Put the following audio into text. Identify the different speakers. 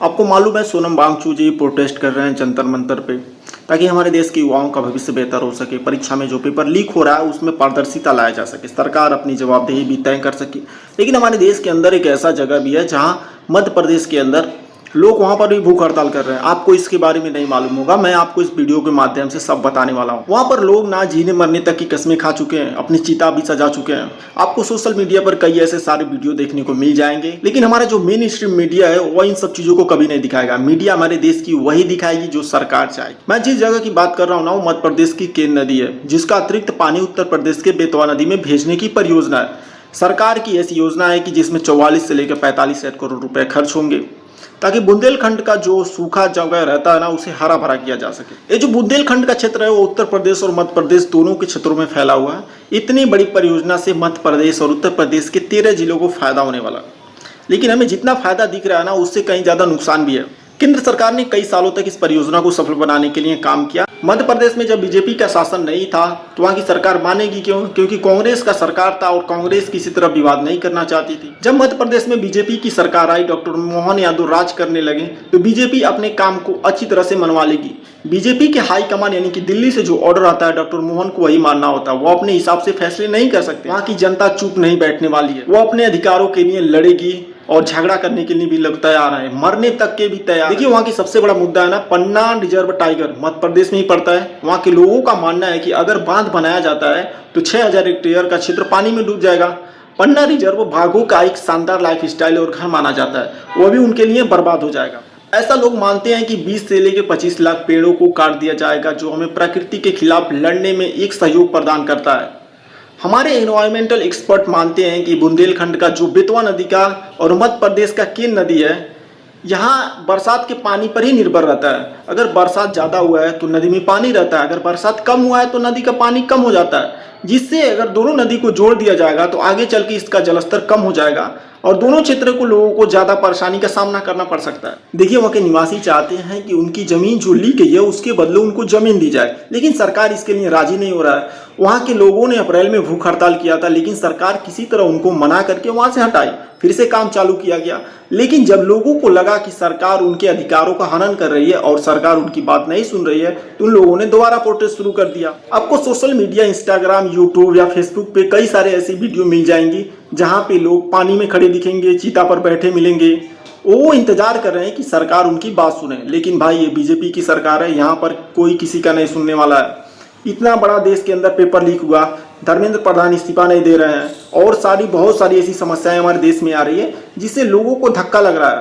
Speaker 1: आपको मालूम है सोनम वांगचुक जी प्रोटेस्ट कर रहे हैं जंतर मंतर पे, ताकि हमारे देश के युवाओं का भविष्य बेहतर हो सके। परीक्षा में जो पेपर लीक हो रहा है उसमें पारदर्शिता लाया जा सके, सरकार अपनी जवाबदेही भी तय कर सके। लेकिन हमारे देश के अंदर एक ऐसा जगह भी है जहां मध्य प्रदेश के अंदर लोग वहां पर भी भूख हड़ताल कर रहे हैं। आपको इसके बारे में नहीं मालूम होगा, मैं आपको इस वीडियो के माध्यम से सब बताने वाला हूं। वहां पर लोग ना जीने मरने तक की कस्में खा चुके हैं, अपनी चिता भी सजा चुके हैं। आपको सोशल मीडिया पर कई ऐसे सारे वीडियो देखने को मिल जाएंगे, लेकिन हमारा जो मेन स्ट्रीम मीडिया है वह इन सब चीजों को कभी नहीं दिखाएगा। मीडिया हमारे देश की वही दिखाएगी जो सरकार चाहे। मैं जिस जगह की बात कर रहा हूँ ना, वो मध्य प्रदेश की केन नदी है, जिसका अतिरिक्त पानी उत्तर प्रदेश के बेतवा नदी में भेजने की परियोजना है। सरकार की ऐसी योजना है कि जिसमें 44 से लेकर 45 करोड़ रुपए खर्च होंगे, ताकि बुंदेलखंड का जो सूखा जगह रहता है ना, उसे हरा भरा किया जा सके। ये जो बुंदेलखंड का क्षेत्र है वो उत्तर प्रदेश और मध्य प्रदेश दोनों के क्षेत्रों में फैला हुआ है। इतनी बड़ी परियोजना से मध्य प्रदेश और उत्तर प्रदेश के 13 जिलों को फायदा होने वाला, लेकिन हमें जितना फायदा दिख रहा है ना, उससे कहीं ज्यादा नुकसान भी है। केंद्र सरकार ने कई सालों तक इस परियोजना को सफल बनाने के लिए काम किया। मध्य प्रदेश में जब बीजेपी का शासन नहीं था तो वहां की सरकार मानेगी क्यों? क्योंकि कांग्रेस का सरकार था और कांग्रेस किसी तरह विवाद नहीं करना चाहती थी। जब मध्य प्रदेश में बीजेपी की सरकार आई, डॉक्टर मोहन यादव राज करने लगे, तो बीजेपी अपने काम को अच्छी तरह से मनवा लेगी। बीजेपी के हाईकमान यानी कि दिल्ली से जो ऑर्डर आता है, डॉक्टर मोहन को वही मानना होता है। वो अपने हिसाब से फैसले नहीं कर सकते। वहाँ की जनता चुप नहीं बैठने वाली है, वो अपने अधिकारों के लिए लड़ेगी और झगड़ा करने के लिए भी लोग तैयार है, मरने तक के भी तैयार। देखिए वहाँ की सबसे बड़ा मुद्दा है ना, पन्ना रिजर्व टाइगर मध्य प्रदेश में ही पड़ता है। वहाँ के लोगों का मानना है कि अगर बांध बनाया जाता है तो 6000 हेक्टेयर का क्षेत्र पानी में डूब जाएगा। पन्ना रिजर्व बाघों का एक शानदार लाइफ स्टाइल और घर माना जाता है, वो भी उनके लिए बर्बाद हो जाएगा। ऐसा लोग मानते हैं कि 20 से लेकर 25 लाख पेड़ों को काट दिया जाएगा, जो हमें प्रकृति के खिलाफ लड़ने में एक सहयोग प्रदान करता है। हमारे एनवायरमेंटल एक्सपर्ट मानते हैं कि बुंदेलखंड का जो बेतवा नदी का और मध्य प्रदेश का केन नदी है, यहाँ बरसात के पानी पर ही निर्भर रहता है। अगर बरसात ज़्यादा हुआ है तो नदी में पानी रहता है, अगर बरसात कम हुआ है तो नदी का पानी कम हो जाता है, जिससे अगर दोनों नदी को जोड़ दिया जाएगा तो आगे चल के इसका जलस्तर कम हो जाएगा और दोनों क्षेत्रों को लोगों को ज़्यादा परेशानी का सामना करना पड़ सकता है। देखिए वहाँ के निवासी चाहते हैं कि उनकी ज़मीन जो ली गई है उसके बदले उनको ज़मीन दी जाए, लेकिन सरकार इसके लिए राजी नहीं हो रहा है। वहाँ के लोगों ने अप्रैल में भूख हड़ताल किया था, लेकिन सरकार किसी तरह उनको मना करके वहाँ से हटाई, फिर से काम चालू किया गया। लेकिन जब लोगों को लगा कि सरकार उनके अधिकारों का हनन कर रही है और सरकार उनकी बात नहीं सुन रही है, तो उन लोगों ने दोबारा प्रोटेस्ट शुरू कर दिया। आपको सोशल मीडिया, इंस्टाग्राम, यूट्यूब या फेसबुक पे कई सारे ऐसी वीडियो मिल जाएंगी जहाँ पे लोग पानी में खड़े दिखेंगे, चीता पर बैठे मिलेंगे। वो इंतजार कर रहे हैं कि सरकार उनकी बात सुने, लेकिन भाई ये बीजेपी की सरकार है, यहाँ पर कोई किसी का नहीं सुनने वाला है। इतना बड़ा देश के अंदर पेपर लीक हुआ, धर्मेंद्र प्रधान इस्तीफा नहीं दे रहे हैं और बहुत सारी ऐसी समस्याएं हमारे देश में आ रही है जिससे लोगों को धक्का लग रहा है।